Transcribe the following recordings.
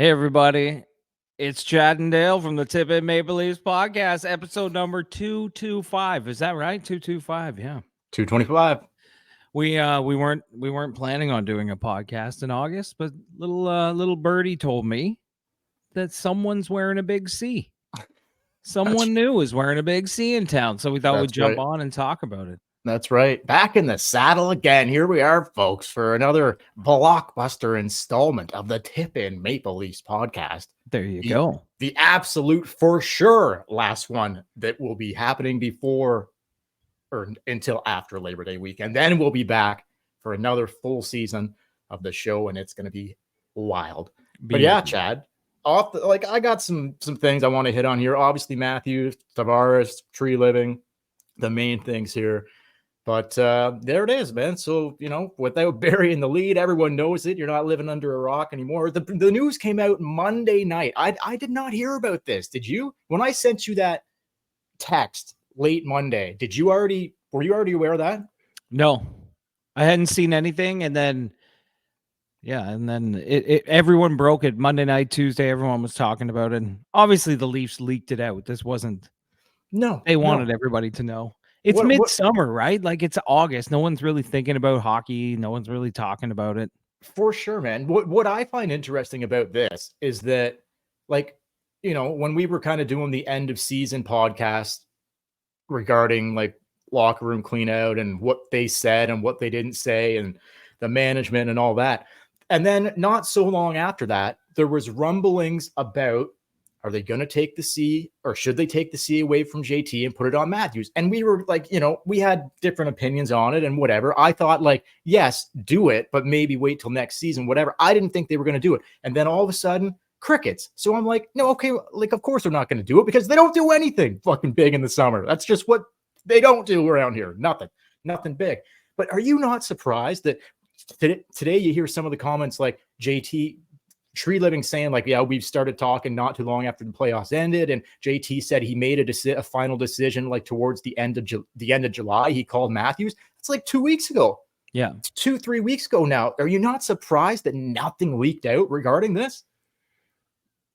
Hey, everybody. It's Chad and Dale from the Tip in Maple Leafs podcast, episode number 225. Is that right? 225. Yeah. 225. We weren't planning on doing a podcast in August, but little birdie told me that someone's wearing a big C. Someone new is wearing a big C in town, so we thought we'd jump on and talk about it. That's right. Back in the saddle again. Here we are, folks, for another blockbuster installment of the Tip in Maple Leafs podcast. There you go. The absolute for sure last one that will be happening before or until after Labor Day weekend. Then we'll be back for another full season of the show, and it's going to be wild. But yeah, Chad, I got some things I want to hit on here. Obviously, Matthews, Tavares, Treliving, the main things here. But there it is, man. So, without burying the lead, everyone knows it. You're not living under a rock anymore. The news came out Monday night. I did not hear about this. Did you? When I sent you that text late Monday, were you already aware of that? No, I hadn't seen anything. And then, everyone broke it Monday night, Tuesday. Everyone was talking about it. And obviously, the Leafs leaked it out. This wasn't. No, they wanted everybody to know. It's midsummer, right? Like, it's August. No one's really thinking about hockey. No one's really talking about it. For sure, man. What I find interesting about this is that, when we were kind of doing the end of season podcast regarding locker room clean out and what they said and what they didn't say and the management and all that. And then not so long after that, there was rumblings about, are they going to take the C or should they take the C away from JT and put it on Matthews? And we were we had different opinions on it and whatever. I thought yes, do it, but maybe wait till next season, whatever. I didn't think they were going to do it. And then all of a sudden, crickets. So I'm like, no, okay. Of course they're not going to do it because they don't do anything fucking big in the summer. That's just what they don't do around here. Nothing big. But are you not surprised that today you hear some of the comments like JT Treliving saying we've started talking not too long after the playoffs ended, and JT said he made a final decision towards the end of July. He called Matthews. It's 2 weeks ago. Yeah, 2-3 weeks ago now. Are you not surprised that nothing leaked out regarding this?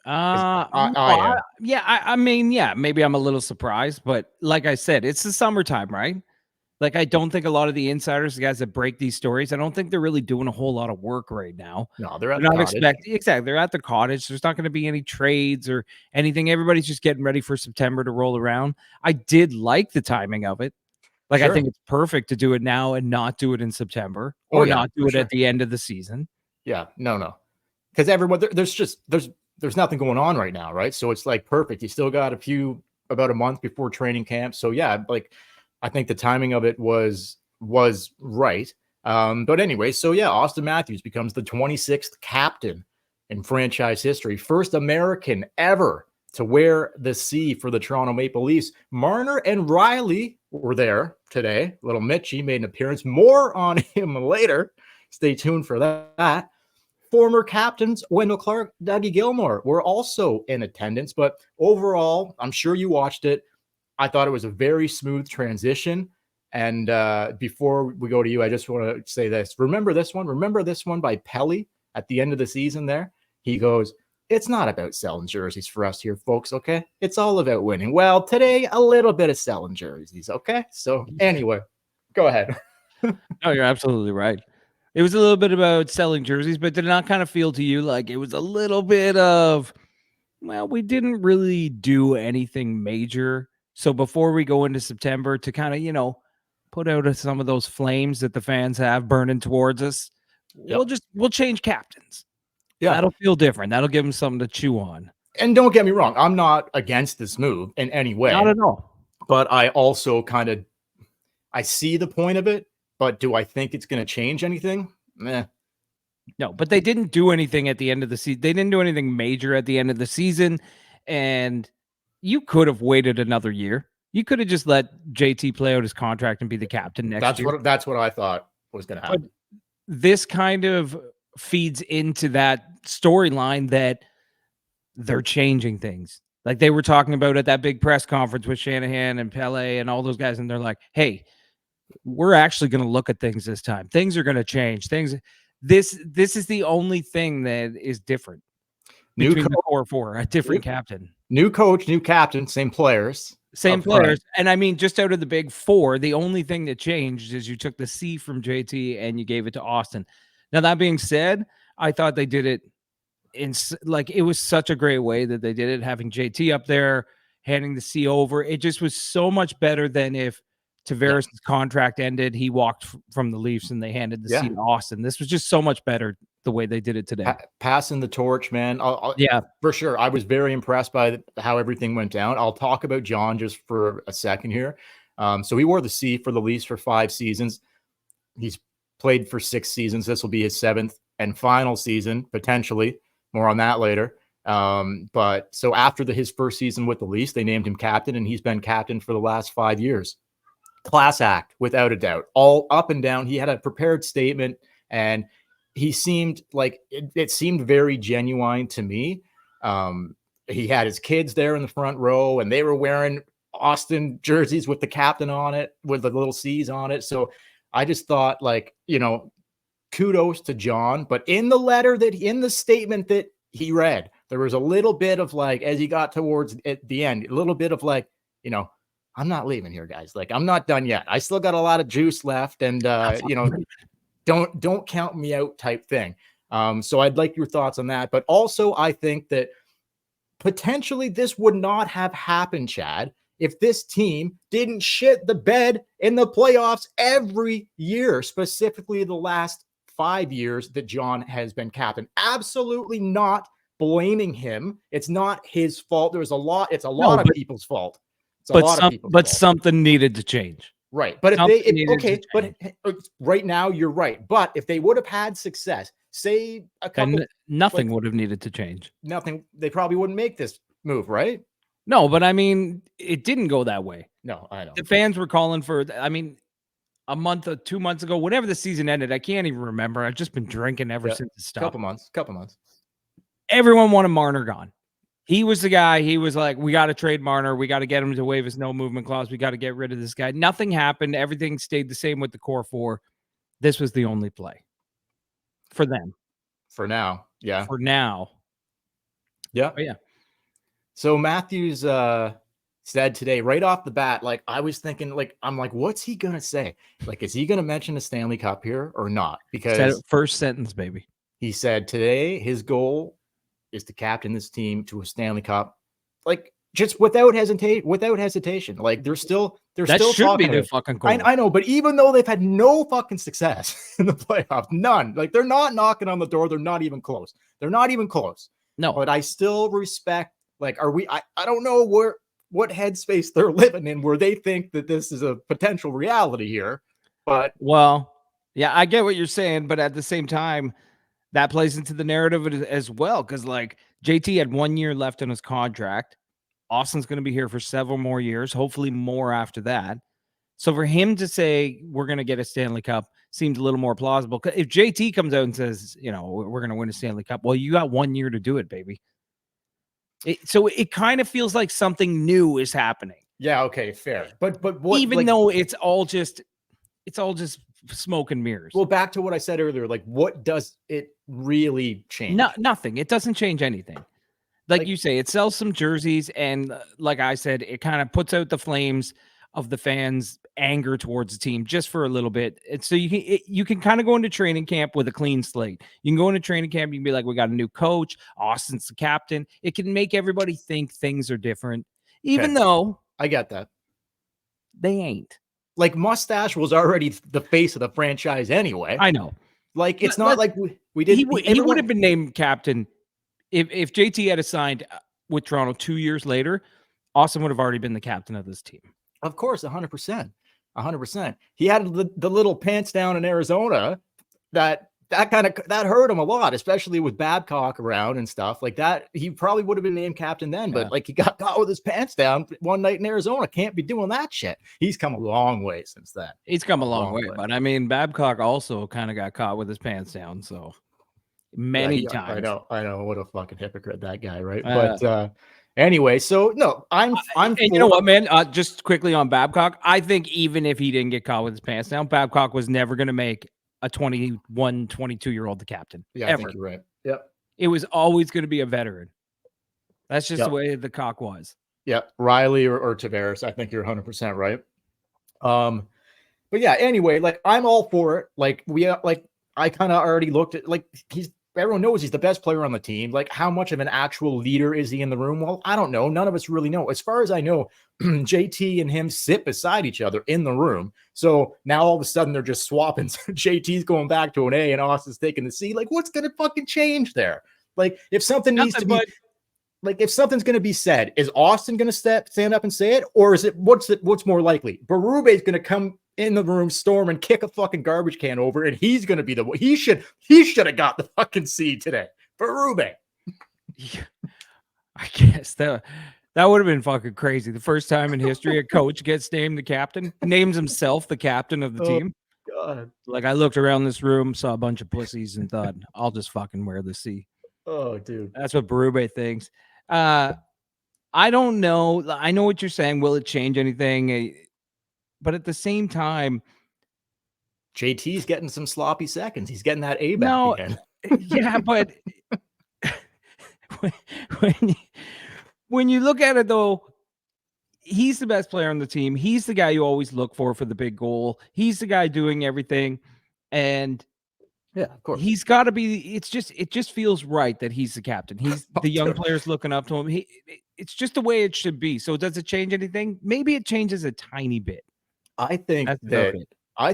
I mean, maybe I'm a little surprised, but like I said, it's the summertime, right? I don't think a lot of the insiders, the guys that break these stories, I don't think they're really doing a whole lot of work right now. No, they're not expecting. Exactly. They're at the cottage. There's not going to be any trades or anything. Everybody's just getting ready for September to roll around. I did like the timing of it. Sure. I think it's perfect to do it now and not do it in September or not do it at the end of the season. Yeah, no. Because everyone, there's nothing going on right now, right? So it's perfect. You still got about a month before training camp. So yeah, I think the timing of it was right. But anyway, so yeah, Auston Matthews becomes the 26th captain in franchise history. First American ever to wear the C for the Toronto Maple Leafs. Marner and Riley were there today. Little Mitchie made an appearance. More on him later. Stay tuned for that. Former captains Wendell Clark, Dougie Gilmour were also in attendance. But overall, I'm sure you watched it. I thought it was a very smooth transition. And before we go to you, I just want to say this. Remember this one by Pelly at the end of the season there? He goes, it's not about selling jerseys for us here, folks, okay? It's all about winning. Well, today, a little bit of selling jerseys, okay? So anyway, go ahead. No, you're absolutely right. It was a little bit about selling jerseys, but did it not kind of feel to you like it was a little bit of, well, we didn't really do anything major. So before we go into September to kind of, put out some of those flames that the fans have burning towards us, we'll change captains. Yeah, that'll feel different. That'll give them something to chew on. And don't get me wrong, I'm not against this move in any way. Not at all. But I also I see the point of it, but do I think it's going to change anything? No, but they didn't do anything at the end of the season. They didn't do anything major at the end of the season, and you could have waited another year. You could have just let JT play out his contract and be the captain next year. That's what I thought was going to happen. But this kind of feeds into that storyline that they're changing things. Like they were talking about at that big press conference with Shanahan and Pele and all those guys, and they're like, hey, we're actually going to look at things this time. Things are going to change. This is the only thing that is different. between the core four, a different captain. New coach, new captain, same players. Same players. And I mean, just out of the big four, the only thing that changed is you took the C from JT and you gave it to Auston. Now, that being said, I thought they did it it was such a great way that they did it, having JT up there, handing the C over. It just was so much better than if Tavares' contract ended, he walked from the Leafs and they handed the C to Auston. This was just so much better the way they did it today. Passing the torch, man. Yeah, for sure. I was very impressed by how everything went down. I'll talk about John just for a second here. So he wore the C for the Leafs for 5 seasons. He's played for 6 seasons. This will be his 7th and final season, potentially. More on that later. But so after his first season with the Leafs, they named him captain, and he's been captain for the last 5 years. Class act, without a doubt. All up and down. He had a prepared statement, and he seemed like it seemed very genuine to me. He had his kids there in the front row, and they were wearing Auston jerseys with the captain on it, with the little C's on it. So I just thought, like, kudos to John. But in the statement that he read, there was a little bit of, like, as he got towards the end, a little bit of, like, I'm not leaving here, guys. Like, I'm not done yet. I still got a lot of juice left, and don't count me out type thing. So I'd like your thoughts on that. But also, I think that potentially this would not have happened, Chad, if this team didn't shit the bed in the playoffs every year, specifically the last 5 years that John has been captain. Absolutely not blaming him. It's not his fault. It's a lot of people's fault. But something needed to change. Right. But right now you're right. But if they would have had success, say nothing would have needed to change. Nothing. They probably wouldn't make this move, right? No, but I mean, it didn't go that way. No, I know. The fans were calling for, a month or 2 months ago, whenever the season ended, I can't even remember. I've just been drinking ever since it stopped. Couple months. Everyone wanted Marner gone. He was the guy. He was like, we got to trade Marner. We got to get him to waive his no movement clause. We got to get rid of this guy. Nothing happened. Everything stayed the same with the core four. This was the only play for them. For now. Yeah. For now. Yeah. But yeah. So Matthews said today, right off the bat, like, I was thinking, like, I'm like, what's he going to say? Like, is he going to mention the Stanley Cup here or not? Because first sentence, baby. He said today his goal is to captain this team to a Stanley Cup, like, just without hesitation. Like, they're still should be their fucking goal. I know, but even though they've had no fucking success in the playoffs, none. Like, they're not knocking on the door. They're not even close. No, but I still respect. Like, I don't know what headspace they're living in where they think that this is a potential reality here. But well, yeah, I get what you're saying, but at the same time, that plays into the narrative as well, because, like, JT had 1 year left in his contract. Austin's going to be here for several more years, hopefully more after that. So for him to say we're going to get a Stanley Cup seems a little more plausible. If JT comes out and says, we're going to win a Stanley Cup, well, you got 1 year to do it, baby. So it kind of feels like something new is happening. Yeah, okay, fair. But what, even though it's all just smoke and mirrors. Well, back to what I said earlier, like, what does it really change? Nothing. It doesn't change anything. Like you say, it sells some jerseys, and like I said, it kind of puts out the flames of the fans' anger towards the team just for a little bit. And so you can kind of go into training camp with a clean slate. You can go into training camp, you can be like, we got a new coach, Austin's the captain. It can make everybody think things are different, even though I get that. They ain't. Like, Mustache was already the face of the franchise anyway. I know. Like, it's not like we did. He would have been named captain if JT had signed with Toronto 2 years later. Austin would have already been the captain of this team. Of course, 100%. 100%. He had the little pants down in Arizona that hurt him a lot, especially with Babcock around and stuff like that. He probably would have been named captain then, but like, he got caught with his pants down one night in Arizona. Can't be doing that shit. He's come a long way since then. He's come a long way. But I mean, Babcock also kind of got caught with his pants down. So many times. I know. What a fucking hypocrite that guy, right? But anyway, so no, I'm you know what, man? Just quickly on Babcock, I think even if he didn't get caught with his pants down, Babcock was never going to make a 21, 22-year-old the captain. Yeah, I think you're right. Yep. it was always going to be a veteran. That's just the Yep. way the cock was. Yeah, Riley or Tavares. I think you're 100% right. But yeah, anyway, like I'm all for it. Like I kind of already looked at like everyone knows he's the best player on the team. Like how much of an actual leader is he in the room? Well, I don't know. None of us really know. As far as I know, JT and him sit beside each other in the room. So now all of a sudden they're just swapping. JT's going back to an A and Austin's taking the C. Like what's gonna fucking change there? Like if something needs to be like if something's going to be said, is Austin going to stand up and say it, or is it what's more likely? Berube's going to come in the room, storm, and kick a fucking garbage can over, and he's going to be the one. He should have got the fucking C today. Berube. Yeah, I guess that would have been fucking crazy. The first time in history a coach gets named the captain, names himself the captain of the team. God. Like I looked around this room, saw a bunch of pussies, and thought, I'll just fucking wear the C. Oh, dude. That's what Berube thinks. I don't know. I know what you're saying. Will it change anything? But at the same time, JT's getting some sloppy seconds. He's getting that A back again. Yeah, but when you look at it, though, he's the best player on the team. He's the guy you always look for the big goal. He's the guy doing everything. And yeah, of course. He's got to be. It just feels right that he's the captain. He's the young players looking up to him. It's just the way it should be. So does it change anything? Maybe it changes a tiny bit. I think Tavares. I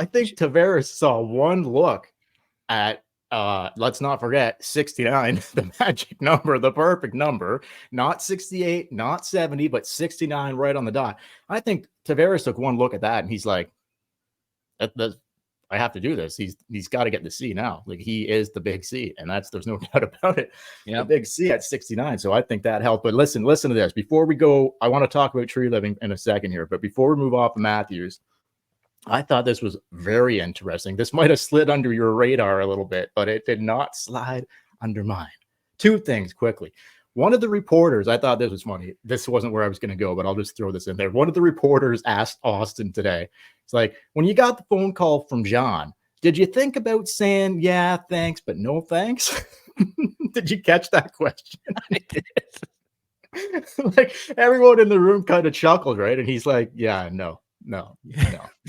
think Tavares saw one look at let's not forget 69, the magic number, the perfect number, not 68, not 70, but 69 right on the dot. I think Tavares took one look at that and he's like, I have to do this. He's got to get the C now. Like he is the big C, and there's no doubt about it. Yeah, the big C at 69. So I think that helped. But listen to this. Before we go, I want to talk about Treliving in a second here. But before we move off of Matthews, I thought this was very interesting. This might have slid under your radar a little bit, but it did not slide under mine. Two things quickly. One of the reporters, I thought this was funny. This wasn't where I was going to go, but I'll just throw this in there. One of the reporters asked Austin today, it's like, when you got the phone call from John, did you think about saying, yeah, thanks, but no thanks? Did you catch that question? I did. Like everyone in the room kind of chuckled, right? And he's like, yeah, no.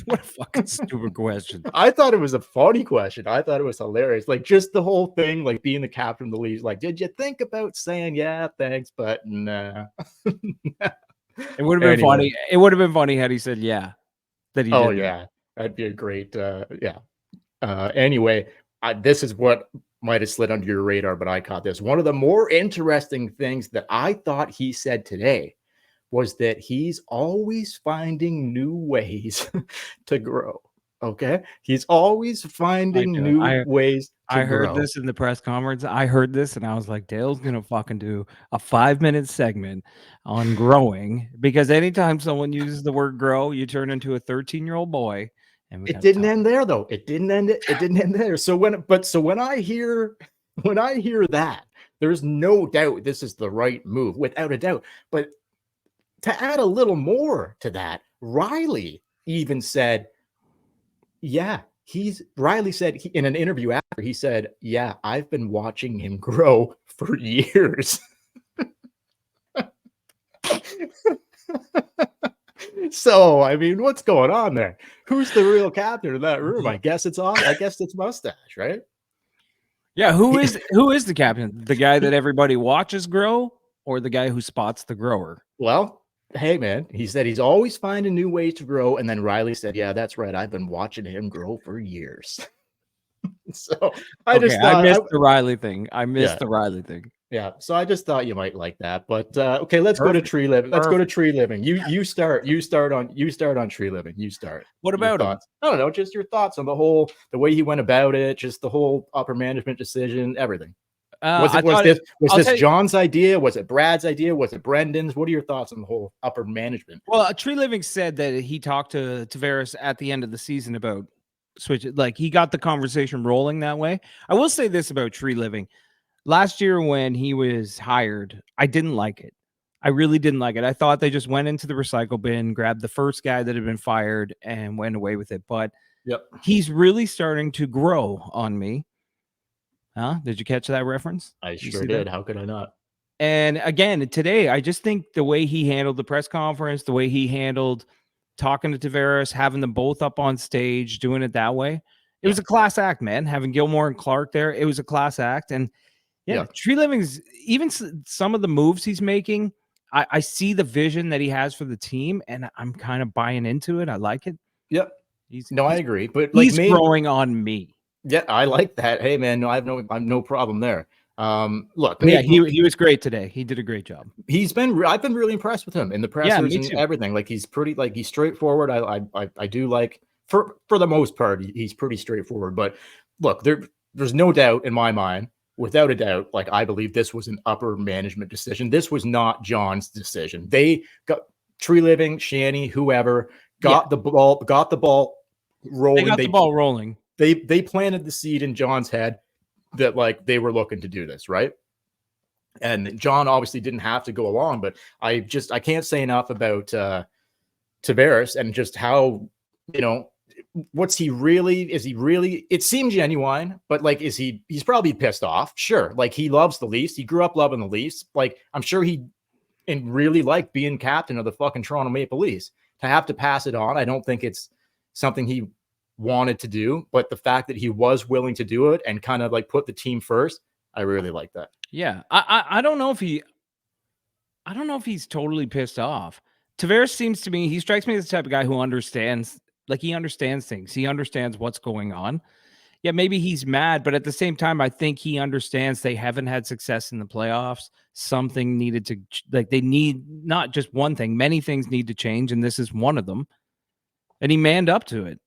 What a fucking stupid question. I thought it was a funny question. I thought it was hilarious. Like just the whole thing, like being the captain of the league. Like, did you think about saying, yeah, thanks, but nah. It would have been funny. It would have been funny had he said, yeah. That he did. Yeah. That'd be a great, yeah. Anyway, this is what might have slid under your radar, but I caught this. One of the more interesting things that I thought he said today was that he's always finding new ways to grow. Okay. He's always finding new ways to grow. I heard this in the press conference. I heard this and I was like, Dale's going to fucking do a 5-minute segment on growing, because anytime someone uses the word grow, you turn into a 13-year-old boy. And it didn't end there though. It didn't end there. So when I hear that, there's no doubt this is the right move, without a doubt. But to add a little more to that, Riley even said, yeah, Riley said in an interview after, he said, yeah, I've been watching him grow for years. So, I mean, what's going on there? Who's the real captain in that room? I guess it's Mustache, right? Yeah, who is the captain? The guy that everybody watches grow, or the guy who spots the grower? Well, hey, man, he said he's always finding new ways to grow. And then Riley said, yeah, that's right. I've been watching him grow for years. So I missed the Riley thing. The Riley thing. Yeah. So I just thought you might like that. But okay, let's go to Treliving. Let's go to Treliving. You start on Treliving. You start. What about him? I don't know, just your thoughts on the way he went about it, just the whole upper management decision, everything. Was this John's idea? Was it Brad's idea? Was it Brendan's? What are your thoughts on the whole upper management? Well, Treliving said that he talked to Tavares at the end of the season about switch. Like he got the conversation rolling that way. I will say this about Treliving. Last year when he was hired, I didn't like it. I really didn't like it. I thought they just went into the recycle bin, grabbed the first guy that had been fired, and went away with it. But he's really starting to grow on me. Huh? Did you catch that reference? I You sure see did. that? How could I not? And again, today, I just think the way he handled the press conference, the way he handled talking to Tavares, having them both up on stage, doing it that way, it was a class act, man. Having Gilmore and Clark there, it was a class act. And yeah, Treliving's even some of the moves he's making, I see the vision that he has for the team, and I'm kind of buying into it. I like it. Yep. I agree. But he's growing on me. Yeah, I like that. Hey, man, no, I've no problem there. Look, yeah, he was great today. He did a great job. I've been really impressed with him in the pressers and everything. Like he's he's straightforward. I do like for the most part, he's pretty straightforward. But look, there's no doubt in my mind, without a doubt, like I believe this was an upper management decision. This was not John's decision. They got Treliving, Shanny, whoever got the ball rolling. They got the ball rolling. They planted the seed in John's head that like they were looking to do this, right? And John obviously didn't have to go along, but I can't say enough about Tavares and just how, what's he really? Is he really? It seems genuine, but like, he's probably pissed off. Sure. Like he loves the Leafs. He grew up loving the Leafs. Like I'm sure he really liked being captain of the fucking Toronto Maple Leafs. To have to pass it on, I don't think it's something he wanted to do, but the fact that he was willing to do it and kind of like put the team first, I really like that. Yeah. I don't know if he's totally pissed off. Tavares seems to me, he strikes me as the type of guy who understands things. He understands what's going on. Yeah, maybe he's mad, but at the same time, I think he understands they haven't had success in the playoffs. Something needed to, like, they need not just one thing, many things need to change, and this is one of them. And he manned up to it.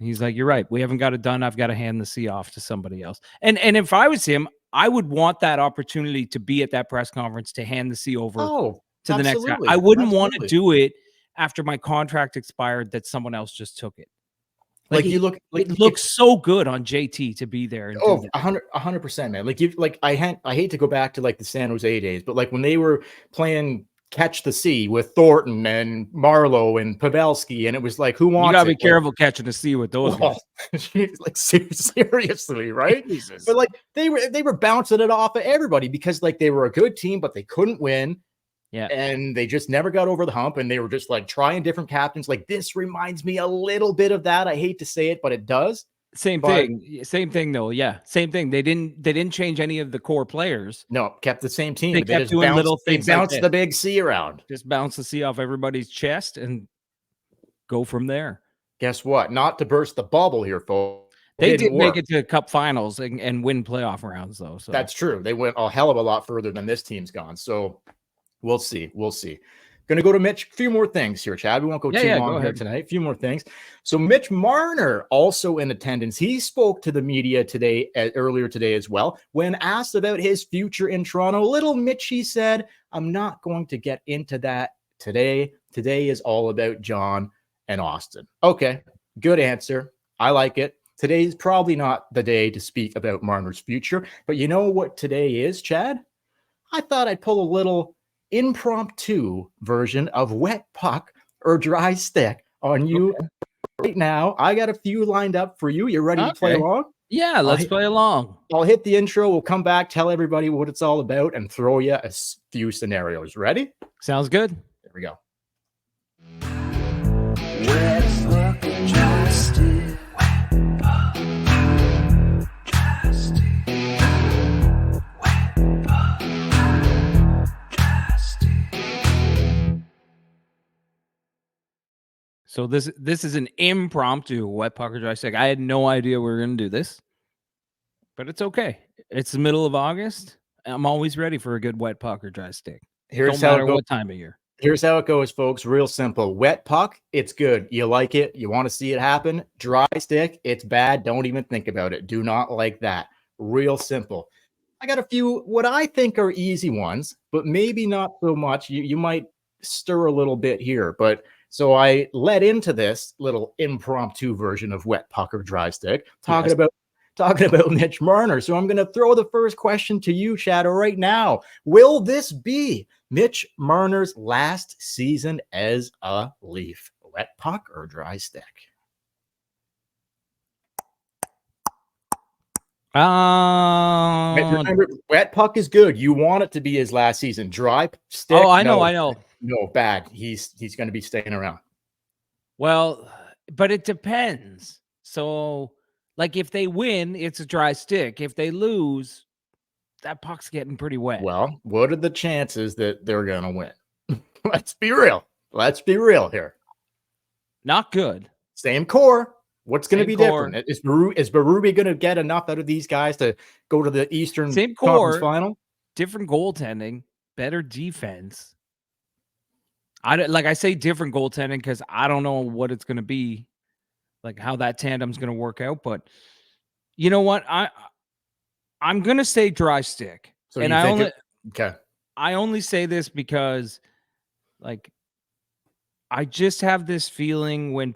He's like, you're right. We haven't got it done. I've got to hand the C off to somebody else. And if I was him, I would want that opportunity to be at that press conference to hand the C over to the next guy. I wouldn't want to do it after my contract expired that someone else just took it. Like it looks so good on JT to be there. And 100%, man. I hate to go back to like the San Jose days, but like when they were playing Catch the Sea with Thornton and Marlowe and Pavelski, and it was like, who wants? You gotta be careful catching the sea with those guys. Like seriously, right? Jesus. But like they were bouncing it off of everybody because like they were a good team, but they couldn't win. Yeah, and they just never got over the hump, and they were just like trying different captains. Like this reminds me a little bit of that. I hate to say it, but it does. Same thing though. Yeah, same thing. They didn't change any of the core players. No, kept the same team. They kept doing little things. They bounced the big C around. Just bounce the C off everybody's chest and go from there. Guess what? Not to burst the bubble here, folks. They did make it to Cup Finals and win playoff rounds though. So that's true. They went a hell of a lot further than this team's gone. So we'll see. Going to go to Mitch. A few more things here, Chad. We won't go too long here tonight. A few more things. So Mitch Marner also in attendance. He spoke to the media today, earlier today as well. When asked about his future in Toronto, little Mitchy said, "I'm not going to get into that today. Today is all about John and Auston." Okay, good answer. I like it. Today's probably not the day to speak about Marner's future, but you know what today is, Chad? I thought I'd pull a little impromptu version of wet puck or dry stick on you right now. I got a few lined up for you. You ready to play along? Yeah, let's play along. I'll hit the intro. We'll come back, tell everybody what it's all about, and throw you a few scenarios. Ready? Sounds good. There we go. So this is an impromptu wet puck or dry stick. I had no idea we were going to do this, but it's okay. It's the middle of August. I'm always ready for a good wet puck or dry stick. Here's no matter what time of year. Here's how it goes, folks. Real simple. Wet puck, it's good. You like it. You want to see it happen. Dry stick, it's bad. Don't even think about it. Do not like that. Real simple. I got a few what I think are easy ones, but maybe not so much. You might stir a little bit here, but so I led into this little impromptu version of wet puck or dry stick, talking about Mitch Marner. So I'm going to throw the first question to you, Shadow, right now. Will this be Mitch Marner's last season as a Leaf? Wet puck or dry stick? Remember, wet puck is good. You want it to be his last season. Dry stick. Oh, I know. No, bad. He's going to be staying around. Well, but it depends. So, like, if they win, it's a dry stick. If they lose, that puck's getting pretty wet. Well, what are the chances that they're going to win? Let's be real. Let's be real here. Not good. Same core. What's going to be different? Is Berube going to get enough out of these guys to go to the Eastern Conference Final? Different goaltending, better defense. I say different goaltending because I don't know what it's going to be, like how that tandem's going to work out. But you know what? I'm going to say dry stick. So and I only say this because, like, I just have this feeling when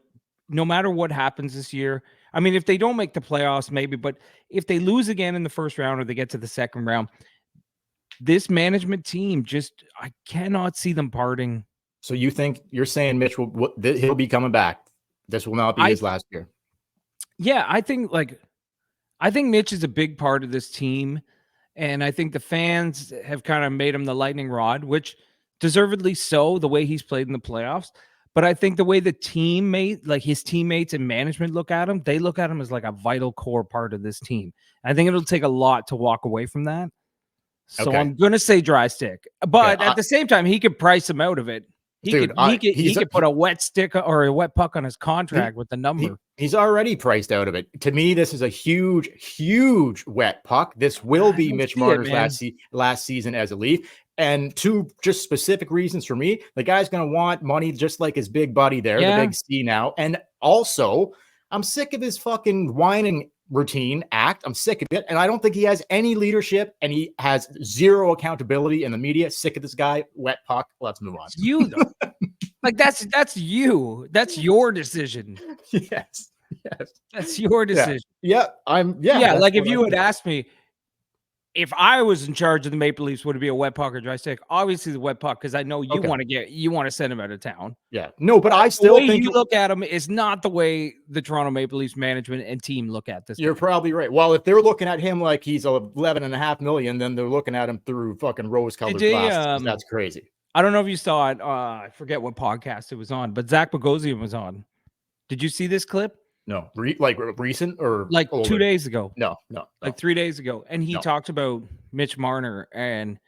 no matter what happens this year, I mean, if they don't make the playoffs, maybe, but if they lose again in the first round or they get to the second round, this management team I cannot see them parting. So you're saying Mitch he'll be coming back. This will not be his last year. Yeah, I think Mitch is a big part of this team, and I think the fans have kind of made him the lightning rod, which deservedly so, the way he's played in the playoffs. But I think the way the his teammates and management look at him, they look at him as like a vital core part of this team. I think it'll take a lot to walk away from that. So I'm going to say dry stick. But at the same time, he could price him out of it. He could put a wet stick or a wet puck on his contract with the number. He's already priced out of it. To me, this is a huge, huge wet puck. This will be Mitch Marner's last season as a Leaf. And two just specific reasons for me. The guy's going to want money just like his big buddy there, the big C now. And also, I'm sick of his fucking whining routine act. I'm sick of it. And I don't think he has any leadership, and he has zero accountability in the media. Sick of this guy. Wet puck. Let's move on. It's you, though. Like, that's you. That's your decision. Yes. That's your decision. Yeah. Like, if you had asked me, if I was in charge of the Maple Leafs, would it be a wet puck or dry stick? Obviously the wet puck, because I know you want to send him out of town. Yeah. No, but I still think you look at him is not the way the Toronto Maple Leafs management and team look at this. You're probably right. Well, if they're looking at him like he's $11.5 million, then they're looking at him through fucking rose-colored glasses. That's crazy. I don't know if you saw it. I forget what podcast it was on, but Zach Bogosian was on. Did you see this clip? No, like recent or like older? 2 days ago? No, like 3 days ago. And he talked about Mitch Marner and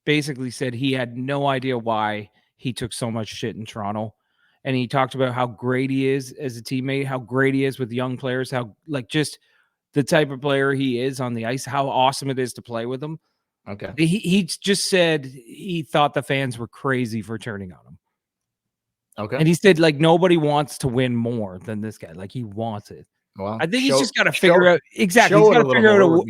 basically said he had no idea why he took so much shit in Toronto. And he talked about how great he is as a teammate, how great he is with young players, how like just the type of player he is on the ice, how awesome it is to play with him. Okay. He just said he thought the fans were crazy for turning on him. Okay. And he said, like, nobody wants to win more than this guy. Like, he wants it. Well, I think he's just got to figure out exactly. He's got to figure out.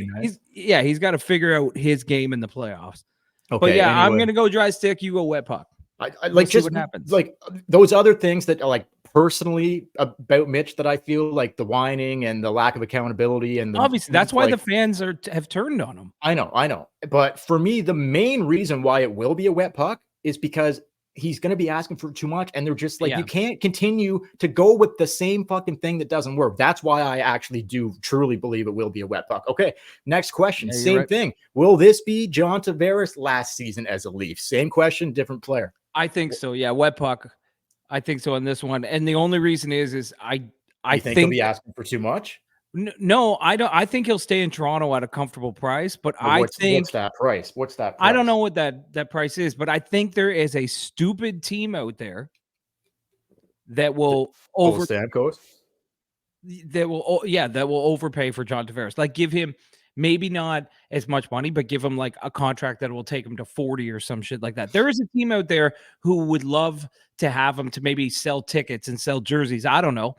He's got to figure out his game in the playoffs. Okay. But I'm gonna go dry stick. You go wet puck. I like just what happens. Like those other things that are like personally about Mitch that I feel like the whining and the lack of accountability and obviously that's why the fans have turned on him. I know. But for me, the main reason why it will be a wet puck is because he's going to be asking for too much. And they're just like, you can't continue to go with the same fucking thing that doesn't work. That's why I actually do truly believe it will be a wet puck. Okay. Next question. Yeah, same thing. Will this be John Tavares last season as a Leaf? Same question, different player. I think so. Yeah. Wet puck. I think so on this one. And the only reason is I think he'll be asking for too much. No, I don't. I think he'll stay in Toronto at a comfortable price, but what's that price? What's that price? I don't know what that price is, but I think there is a stupid team out there that will Stamkos. That will overpay for John Tavares. Like, give him maybe not as much money, but give him like a contract that will take him to 40 or some shit like that. There is a team out there who would love to have him to maybe sell tickets and sell jerseys. I don't know.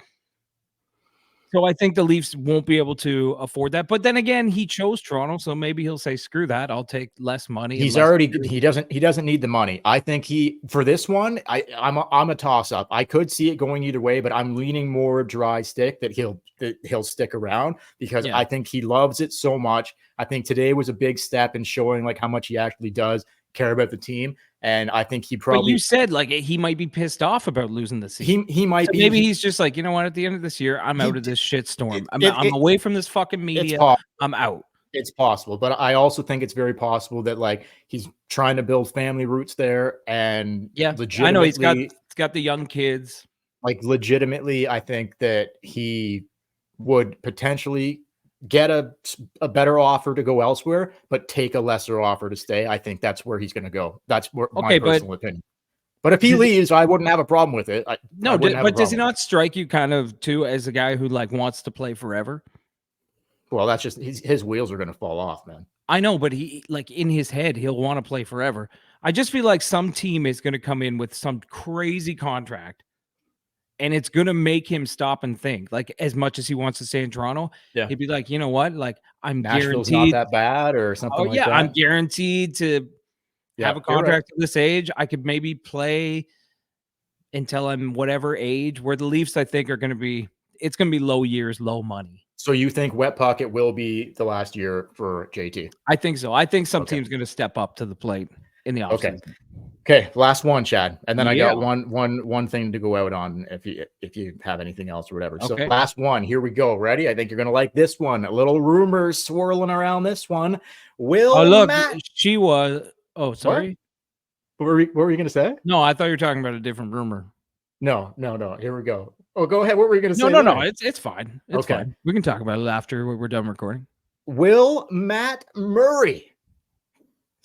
So I think the Leafs won't be able to afford that. But then again, he chose Toronto, so maybe he'll say, "Screw that! I'll take less money." He doesn't need the money. I think for this one, I'm a toss up. I could see it going either way, but I'm leaning more dry stick that he'll stick around because I think he loves it so much. I think today was a big step in showing like how much he actually does care about the team. And I think he probably. But you said like he might be pissed off about losing the season. He might so be. Maybe he's just like, you know what? At the end of this year, I'm out of this shit storm. I'm away from this fucking media. I'm out. It's possible, but I also think it's very possible that like he's trying to build family roots there, and I know he's got the young kids. Like legitimately, I think that he would potentially get a better offer to go elsewhere, but take a lesser offer to stay. I think that's where he's going to go. That's my personal opinion. But if he leaves, I wouldn't have a problem with it. But does he not strike you kind of too as a guy who like wants to play forever? Well, that's just his wheels are going to fall off, man. I know, but he like in his head, he'll want to play forever. I just feel like some team is going to come in with some crazy contract. And it's going to make him stop and think. Like, as much as he wants to stay in Toronto, he'd be like, you know what? Like, I'm Nashville's guaranteed. not that bad or something like that. I'm guaranteed to have a contract at this age. I could maybe play until I'm whatever age, where the Leafs, I think, are going to be, it's going to be low years, low money. So you think Wet Puck, it will be the last year for JT? I think so. I think some team's going to step up to the plate in the offseason. Okay, last one, Chad, and then I got one thing to go out on if you have anything else or whatever. So last one, here we go. Ready? I think you're gonna like this one. A little rumors swirling around this one. She was. Oh, sorry. What were you gonna say? No, I thought you were talking about a different rumor. No. Here we go. Oh, go ahead. What were you gonna say? No. It's fine. It's fine. We can talk about it after we're done recording. Will Matt Murray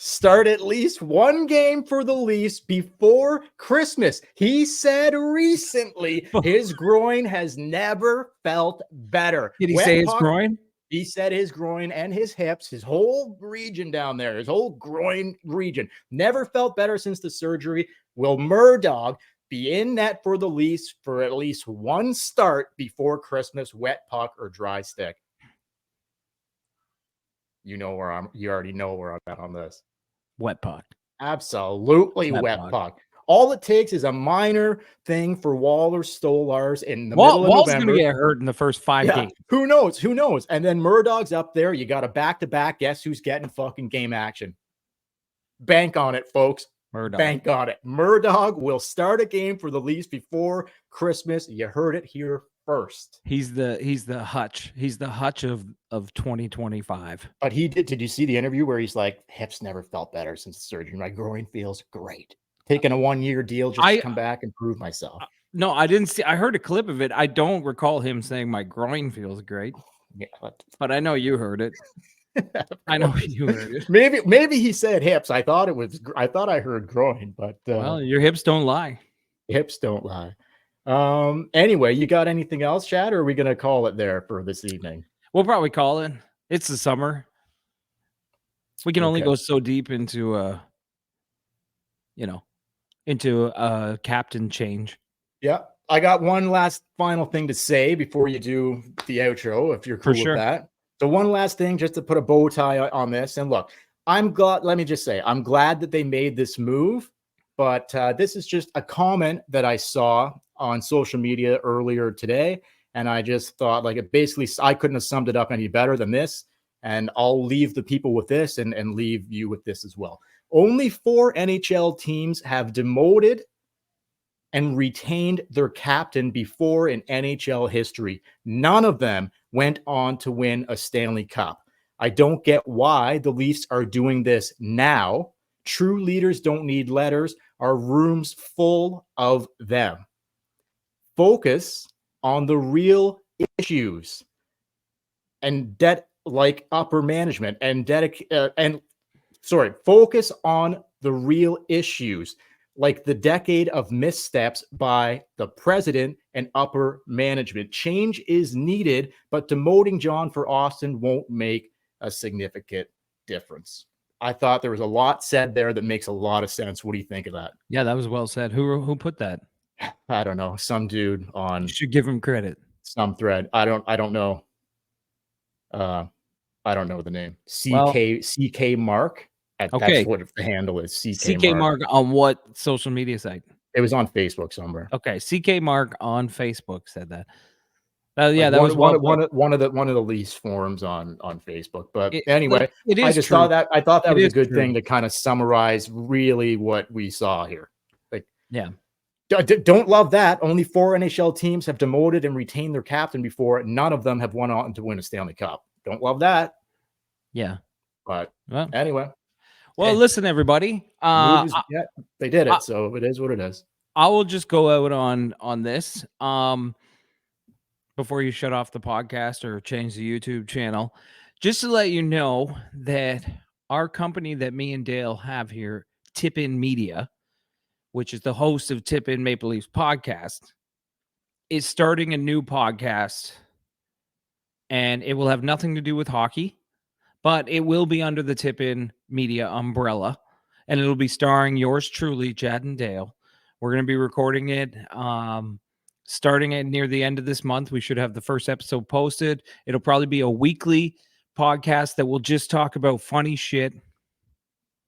start at least one game for the Leafs before Christmas? He said recently his groin has never felt better. Did he say his groin? He said his groin and his hips, his whole region down there, his whole groin region never felt better since the surgery. Will Murdog be in net for the Leafs for at least one start before Christmas? Wet puck or dry stick? You already know where I'm at on this. Wet puck. Absolutely wet puck. All it takes is a minor thing for Waller Stolars in the middle of Wall's November. Going to get hurt in the first 5 games. Who knows? And then Murdog's up there. You got a back-to-back. Guess who's getting fucking game action? Bank on it, folks. Bank on it. Murdog will start a game for the Leafs before Christmas. You heard it here first. He's the Hutch. He's the Hutch of 2025. But did you see the interview where he's like, hips never felt better since the surgery. My groin feels great. Taking a 1-year deal just to come back and prove myself. No, I didn't see. I heard a clip of it. I don't recall him saying my groin feels great. Yeah, but I know you heard it. I know you heard it. Maybe he said hips. I thought I heard groin, but well, your hips don't lie. Hips don't lie. Anyway, you got anything else, Chad, or are we gonna call it there for this evening? We'll probably call it. It's the summer. We can only go so deep into a captain change. Yeah. I got one last final thing to say before you do the outro, if you're cool with that. So one last thing, just to put a bow tie on this. And look, let me just say, I'm glad that they made this move, but this is just a comment that I saw on social media earlier today. And I just thought I couldn't have summed it up any better than this. And I'll leave the people with this and leave you with this as well. Only 4 NHL teams have demoted and retained their captain before in NHL history. None of them went on to win a Stanley Cup. I don't get why the Leafs are doing this now. True leaders don't need letters. Our room's full of them. Focus on the real issues and like upper management focus on the real issues, like the decade of missteps by the president and upper management. Change is needed, but demoting John for Auston won't make a significant difference. I thought there was a lot said there that makes a lot of sense. What do you think of that? Yeah, that was well said. Who put that? I don't know. Some dude on. You should give him credit. Some thread. I don't know. I don't know the name. CK Mark. That's what the handle is. CK Mark on what social media site? It was on Facebook somewhere. Okay, CK Mark on Facebook said that. Yeah, Like that was one of the least forums on Facebook. But anyway, it is I just true. I thought that It was a is good true. thing to kind of summarize really what we saw here. Like, Yeah. don't love that. Only 4 NHL teams have demoted and retained their captain before. None of them have went on to win a Stanley Cup. Don't love that. Yeah. But Well, anyway. Well, Hey, listen, everybody. movies, yeah, they did it, so it is what it is. I will just go out on this. Before you shut off the podcast or change the YouTube channel, just to let you know that our company that me and Dale have here, Tip In Media, which is the host of Tip In Maple Leafs podcast, is starting a new podcast, and it will have nothing to do with hockey, but it will be under the Tip In Media umbrella, and it'll be starring yours truly, Chad and Dale. We're going to be recording it starting at near the end of this month. We should have the first episode posted. It'll probably be a weekly podcast that will just talk about funny shit.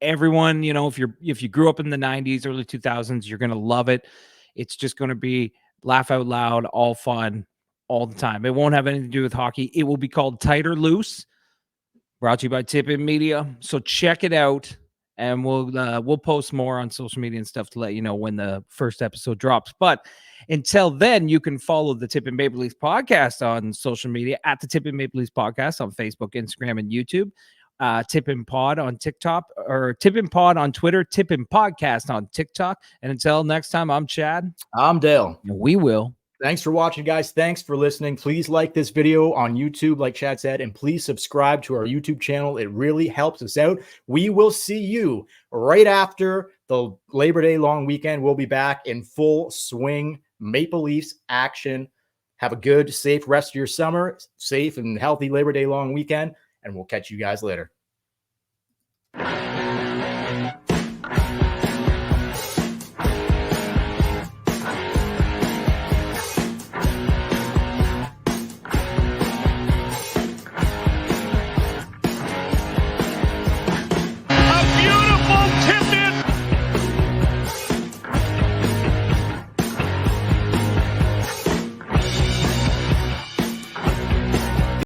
Everyone, if you grew up in the 90s, early 2000s, you're going to love it. It's just going to be laugh out loud, all fun, all the time. It won't have anything to do with hockey. It will be called Tight or Loose, brought to you by Tip In Media. So check it out, and we'll post more on social media and stuff to let you know when the first episode drops. But until then, you can follow the Tip In Maple Leafs podcast on social media at the Tip In Maple Leafs podcast on Facebook, Instagram, and YouTube. Tip In Pod on TikTok, or Tip In Pod on Twitter, Tip In Podcast on TikTok. And until next time, I'm Chad. I'm Dale. And we will. Thanks for watching, guys. Thanks for listening. Please like this video on YouTube, like Chad said, and please subscribe to our YouTube channel. It really helps us out. We will see you right after the Labor Day long weekend. We'll be back in full swing Maple Leafs action. Have a good, safe rest of your summer, safe and healthy Labor Day long weekend, and we'll catch you guys later.